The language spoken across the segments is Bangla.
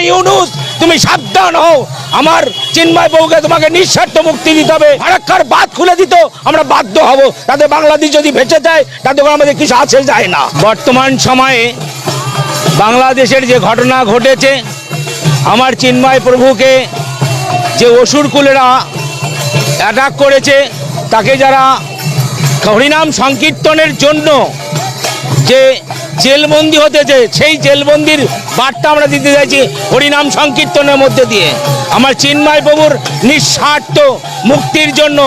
ইউনুস তুমি সাবধান হও, আমার চিন্ময় বাবুকে তোমাকে নিঃস্বার্থ মুক্তি দিতে হবে। ফারাক্কার বাঁধ খুলে দিত আমরা বাধ্য হব, তাতে বাংলাদেশ যদি বেঁচে যায় তাতে আমাদের কিছু আছে যায় না। বর্তমান সময়ে বাংলাদেশের যে ঘটনা ঘটেছে, আমার চিন্ময় প্রভুকে যে অসুরকুলেরা অ্যাটাক করেছে, তাকে যারা হরিনাম সংকীর্তনের জন্য যে জেলবন্দি হতেছে, সেই জেলবন্দির বার্তা আমরা দিতে চাইছি হরিনাম সংকীর্তনের মধ্যে দিয়ে। আমার চিন্ময় প্রভুর নিঃস্বার্থ মুক্তির জন্য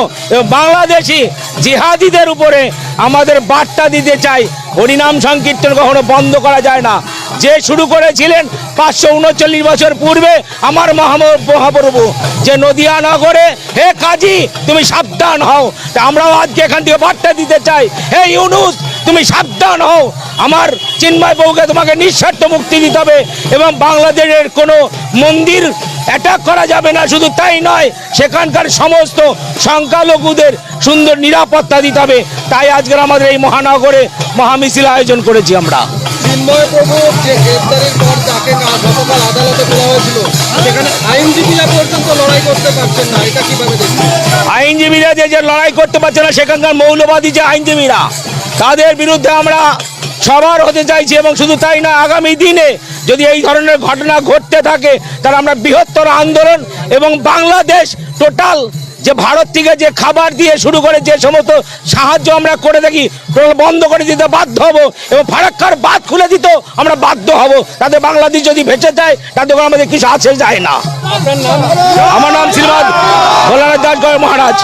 বাংলাদেশি জিহাদিদের উপরে আমাদের বার্তা দিতে চাই, হরিনাম সংকীর্তন কখনো বন্ধ করা যায় না। যে শুরু করেছিলেন 539 বছর পূর্বে আমার মহাপ্রভু, যে নদিয়া নগরে, হে কাজী তুমি সাবধান হও, আমরাও আজকে এখান থেকে বার্তা দিতে চাই, হে ইউনুস তুমি সাবধান হও, আমার চিন্ময় বাবুকে তোমাকে নিঃস্বার্থ মুক্তি দিতে হবে এবং বাংলাদেশের কোনো মন্দির অ্যাটাক করা যাবে না। শুধু তাই নয়, সেখানকার সমস্ত সংখ্যালঘুদের সুন্দর নিরাপত্তা দিতে হবে। তাই আজকের আমাদের এই মহানগরে মহামিছিল আয়োজন করেছি আমরা। চিন্ময় প্রভু যে গ্রেফতারের পর তাকে গতকাল আদালতে তোলা হয়েছিল, সেখানে আইনজীবীরা পর্যন্ত লড়াই করতে পারছেন না, এটা কিভাবে দেখছেন? আইনজীবীরা যে লড়াই করতে পারছে না, সেখানকার মৌলবাদী যে আইনজীবীরা, তাদের বিরুদ্ধে আমরা সবার হতে চাইছি। এবং শুধু তাই না, আগামী দিনে যদি এই ধরনের ঘটনা ঘটতে থাকে তাহলে আমরা বৃহত্তর আন্দোলন এবং বাংলাদেশ টোটাল যে ভারত থেকে যে খাবার দিয়ে শুরু করে যে সমস্ত সাহায্য আমরা করে থাকি বন্ধ করে দিতে বাধ্য হব এবং ফারাক্কার বাঁধ খুলে দিত আমরা বাধ্য হব, তাতে বাংলাদেশ যদি বেঁচে যায় তাতে আমাদের কিছু আছে যায় না। আমার নাম শ্রীমান ভোলানাথ দাস মহারাজ।